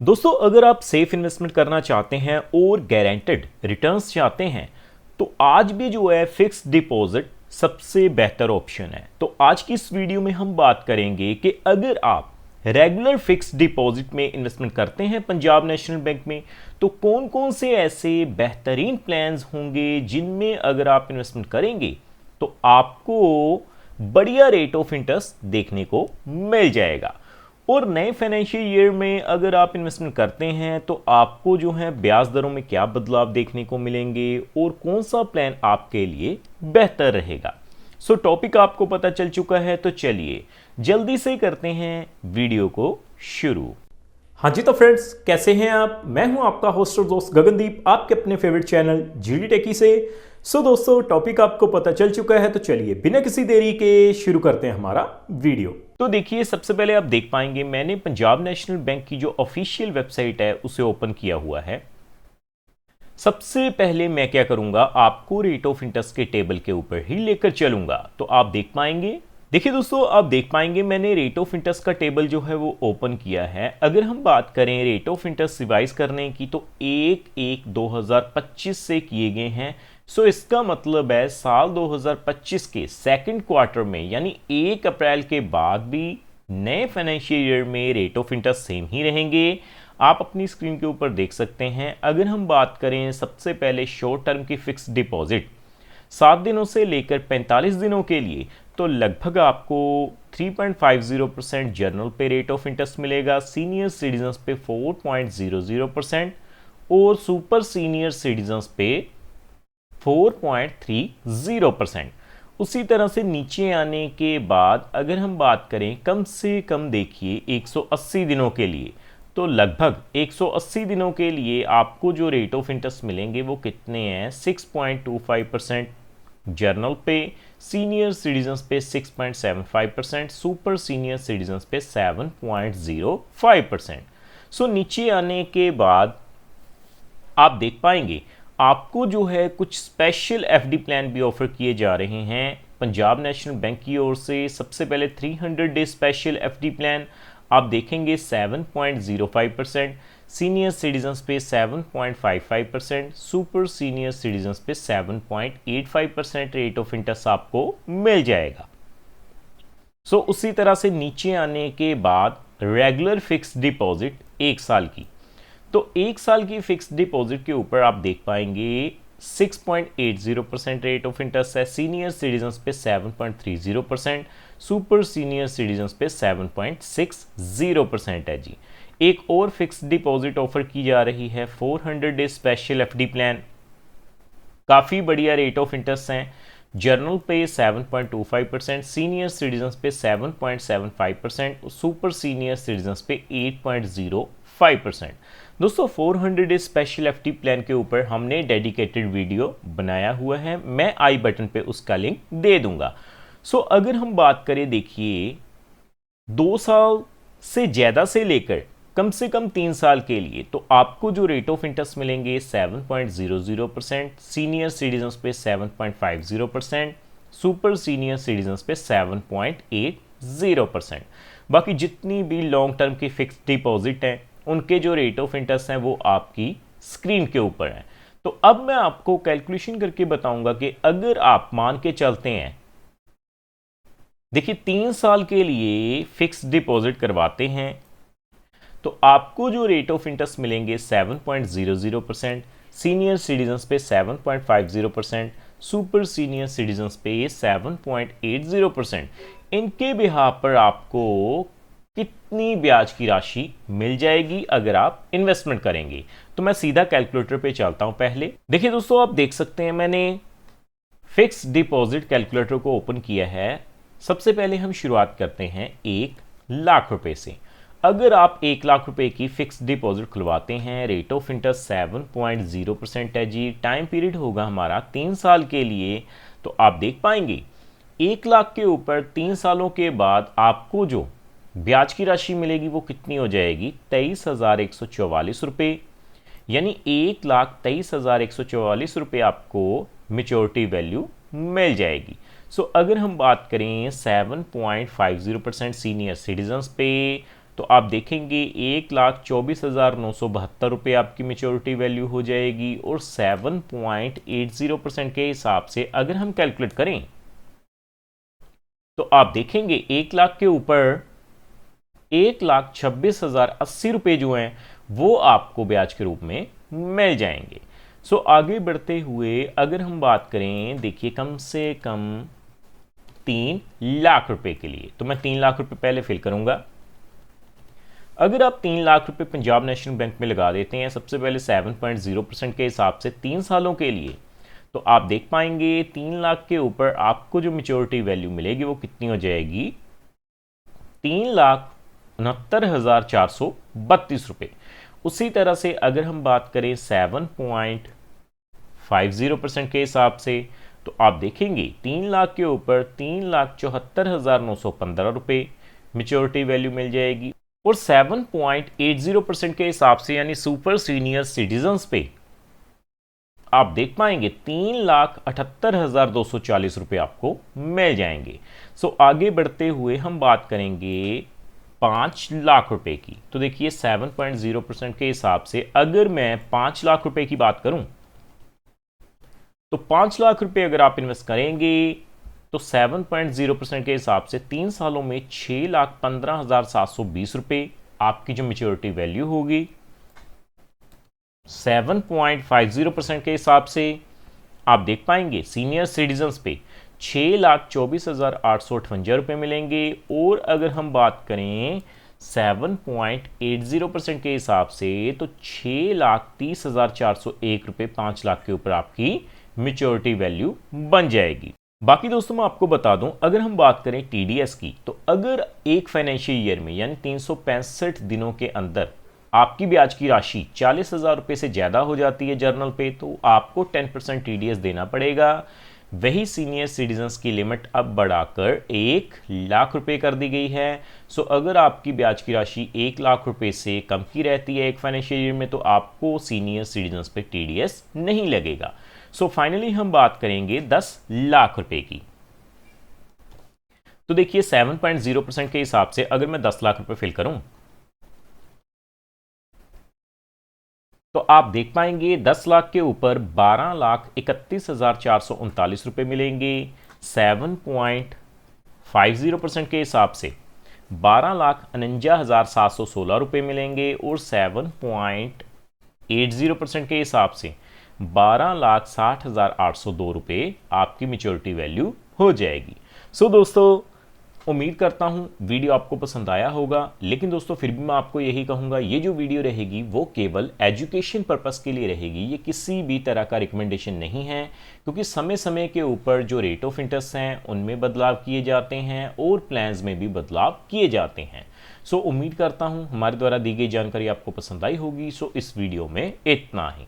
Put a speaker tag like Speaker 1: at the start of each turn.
Speaker 1: दोस्तों, अगर आप सेफ इन्वेस्टमेंट करना चाहते हैं और गारंटेड रिटर्न्स चाहते हैं तो आज भी जो है फिक्स डिपॉजिट सबसे बेहतर ऑप्शन है। तो आज की इस वीडियो में हम बात करेंगे कि अगर आप रेगुलर फिक्स डिपॉजिट में इन्वेस्टमेंट करते हैं पंजाब नेशनल बैंक में तो कौन कौन से ऐसे बेहतरीन प्लान्स होंगे जिनमें अगर आप इन्वेस्टमेंट करेंगे तो आपको बढ़िया रेट ऑफ इंटरेस्ट देखने को मिल जाएगा। और नए फाइनेंशियल ईयर में अगर आप इन्वेस्टमेंट करते हैं तो आपको जो है ब्याज दरों में क्या बदलाव देखने को मिलेंगे और कौन सा प्लान आपके लिए बेहतर रहेगा। सो टॉपिक आपको पता चल चुका है, तो चलिए जल्दी से करते हैं वीडियो को शुरू। हाँ जी, तो फ्रेंड्स कैसे हैं आप? मैं हूं आपका होस्ट और दोस्त गगनदीप, आपके अपने फेवरेट चैनल जीडी टेकी से। दोस्तों, टॉपिक आपको पता चल चुका है, तो चलिए बिना किसी देरी के शुरू करते हैं हमारा वीडियो। तो देखिए, सबसे पहले आप देख पाएंगे मैंने पंजाब नेशनल बैंक की जो ऑफिशियल वेबसाइट है उसे ओपन किया हुआ है। सबसे पहले मैं क्या करूंगा, आपको रेट ऑफ इंटरेस्ट के टेबल के ऊपर ही लेकर चलूंगा। तो आप देख पाएंगे, देखिए दोस्तों, आप देख पाएंगे मैंने रेट ऑफ इंटरेस्ट का टेबल जो है वो ओपन किया है। अगर हम बात करें रेट ऑफ इंटरेस्ट रिवाइज करने की तो 1/1/2025 से किए गए हैं। इसका मतलब है साल 2025 के सेकंड क्वार्टर में यानी 1 अप्रैल के बाद भी नए फाइनेंशियल ईयर में रेट ऑफ इंटरेस्ट सेम ही रहेंगे। आप अपनी स्क्रीन के ऊपर देख सकते हैं। अगर हम बात करें सबसे पहले शॉर्ट टर्म की फिक्स डिपॉजिट 7 दिनों से लेकर 45 दिनों के लिए, तो लगभग आपको 3.50% जर्नल पे रेट ऑफ इंटरेस्ट मिलेगा, सीनियर सिटीजन्स पे 4.00% और सुपर सीनियर सिटीजन्स पे 4.30%। उसी तरह से नीचे आने के बाद अगर हम बात करें कम से कम, देखिए 180 दिनों के लिए, तो लगभग 180 दिनों के लिए आपको जो रेट ऑफ इंटरेस्ट मिलेंगे वो कितने हैं, 6.25% जर्नल पे, सीनियर सिटीजन्स पे 6.75%, सुपर सीनियर सिटीजन्स पे 7.05%। नीचे आने के बाद आप देख पाएंगे आपको जो है कुछ स्पेशल एफडी प्लान भी ऑफर किए जा रहे हैं पंजाब नेशनल बैंक की ओर से। सबसे पहले 300 डे स्पेशल एफडी प्लान आप देखेंगे 7.05%, सीनियर सिटीजन्स पे 7.55%, सुपर सीनियर सिटीजन्स पे 7.85% रेट ऑफ इंटरेस्ट आपको मिल जाएगा। उसी तरह से नीचे आने के बाद रेगुलर फिक्स डिपॉजिट 1 साल की, तो 1 साल की फिक्स डिपॉजिट के ऊपर आप देख पाएंगे 6.80% रेट ऑफ इंटरेस्ट है, सीनियर सिटीजन्स पे 7.30%, सुपर सीनियर सिटीजन्स पे 7.60% है जी। एक और फिक्स डिपॉजिट ऑफर की जा रही है 400 डे स्पेशल एफडी प्लान, काफ़ी बढ़िया रेट ऑफ इंटरेस्ट हैं, जर्नल पे 7.25%, सीनियर सिटीजन्स पे 7.75%, सुपर सीनियर सिटीजन्स पे 8.05%। दोस्तों, 400 डे स्पेशल एफडी प्लान के ऊपर हमने डेडिकेटेड वीडियो बनाया हुआ है, मैं आई बटन पे उसका लिंक दे दूंगा। अगर हम बात करें, देखिए 2 साल से ज़्यादा से लेकर कम से कम 3 साल के लिए, तो आपको जो रेट ऑफ इंटरेस्ट मिलेंगे 7.00%, सीनियर सिटीजन्स पे 7.50%, सुपर सीनियर सिटीजन्स पे 7.80%। बाकी जितनी भी लॉन्ग टर्म की फिक्स डिपॉजिट हैं उनके जो रेट ऑफ इंटरेस्ट हैं वो आपकी स्क्रीन के ऊपर हैं। तो अब मैं आपको कैलकुलेशन करके बताऊंगा कि अगर आप मान के चलते हैं, देखिए 3 साल के लिए फिक्स डिपॉजिट करवाते हैं तो आपको जो रेट ऑफ इंटरेस्ट मिलेंगे 7.00%, सीनियर सिटीजन्स पे 7.50%, सुपर सीनियर सिटीजन्स पे 7.80%। इनके बिहाफ पर आपको कितनी ब्याज की राशि मिल जाएगी अगर आप इन्वेस्टमेंट करेंगे, तो मैं सीधा कैलकुलेटर पे चलता हूं। पहले देखिए दोस्तों, आप देख सकते हैं मैंने फिक्स डिपॉजिट कैलकुलेटर को ओपन किया है। सबसे पहले हम शुरुआत करते हैं 1 लाख रुपए से। अगर आप 1 लाख रुपए की फिक्स डिपॉजिट खुलवाते हैं, रेट ऑफ इंटरेस्ट 7.0% है जी, टाइम पीरियड होगा हमारा 3 साल के लिए, तो आप देख पाएंगे 1 लाख के ऊपर 3 सालों के बाद आपको जो ब्याज की राशि मिलेगी वो कितनी हो जाएगी, 23,144 रुपये, यानी 1,23,144 रुपये आपको मेच्योरिटी वैल्यू मिल जाएगी। अगर हम बात करें 7.50% सीनियर सिटीजन्स पे, तो आप देखेंगे 1,24,972 रुपये आपकी मेच्योरिटी वैल्यू हो जाएगी। और 7.80% के हिसाब से अगर हम कैलकुलेट करें तो आप देखेंगे 1 लाख के ऊपर 1,26,080 रुपये जो हैं वो आपको ब्याज के रूप में मिल जाएंगे। सो आगे बढ़ते हुए अगर हम बात करें, देखिए कम से कम 3 लाख रुपए के लिए, तो मैं 3 लाख रुपए पहले फिल करूंगा। अगर आप 3 लाख रुपए पंजाब नेशनल बैंक में लगा देते हैं सबसे पहले 7.0% के हिसाब से 3 सालों के लिए, तो आप देख पाएंगे 3 लाख के ऊपर आपको जो मेच्योरिटी वैल्यू मिलेगी वो कितनी हो जाएगी, 3,69,432 रुपये। उसी तरह से अगर हम बात करें 7.50% के हिसाब से, तो आप देखेंगे 3 लाख के ऊपर 3,74,915 रुपये मेच्योरिटी वैल्यू मिल जाएगी। और 7.80% के हिसाब से यानी सुपर सीनियर सिटीजन्स पे आप देख पाएंगे 3,78,240 रुपये आपको मिल जाएंगे। सो आगे बढ़ते हुए हम बात करेंगे 5 लाख रुपए की। तो देखिए 7.0% के हिसाब से अगर मैं 5 लाख रुपए की बात करूं तो 5 लाख रुपए अगर आप इन्वेस्ट करेंगे तो 7.0% के हिसाब से 3 सालों में 6,15,720 रुपये आपकी जो मेच्योरिटी वैल्यु होगी। 7.50% के हिसाब से आप देख पाएंगे सीनियर सिटीजन्स पे 6,24,858 रुपये मिलेंगे। और अगर हम बात करें 7.80% के हिसाब से तो 6,30,401 रुपये 5 लाख के ऊपर आपकी मेच्योरिटी वैल्यू बन जाएगी। बाकी दोस्तों मैं आपको बता दूं, अगर हम बात करें टीडीएस की, तो अगर एक फाइनेंशियल ईयर में यानी 365 दिनों के अंदर आपकी ब्याज की राशि 40,000 रुपये से ज़्यादा हो जाती है जर्नल पे, तो आपको 10% टीडीएस देना पड़ेगा। वही सीनियर सिटीजन्स की लिमिट अब बढ़ाकर 1 लाख रुपए कर दी गई है। सो अगर आपकी ब्याज की राशि 1 लाख रुपए से कम की रहती है एक फाइनेंशियल ईयर में, तो आपको सीनियर सिटीजन्स पे टीडीएस नहीं लगेगा। सो फाइनली हम बात करेंगे 10 लाख रुपए की। तो देखिए 7.0% के हिसाब से अगर मैं 10 लाख रुपए फिल करूं तो आप देख पाएंगे 10 लाख के ऊपर 12,31,439 रुपये मिलेंगे। 7.50% के हिसाब से 12,49,716 रुपये मिलेंगे। और 7.80% के हिसाब से 12,60,802 रुपये आपकी मेच्योरिटी वैल्यू हो जाएगी। सो दोस्तों उम्मीद करता हूं वीडियो आपको पसंद आया होगा, लेकिन दोस्तों फिर भी मैं आपको यही कहूंगा ये जो वीडियो रहेगी वो केवल एजुकेशन पर्पस के लिए रहेगी। ये किसी भी तरह का रिकमेंडेशन नहीं है, क्योंकि समय समय के ऊपर जो रेट ऑफ इंटरेस्ट हैं उनमें बदलाव किए जाते हैं और प्लान्स में भी बदलाव किए जाते हैं। सो उम्मीद करता हूं हमारे द्वारा दी गई जानकारी आपको पसंद आई होगी। सो इस वीडियो में इतना ही।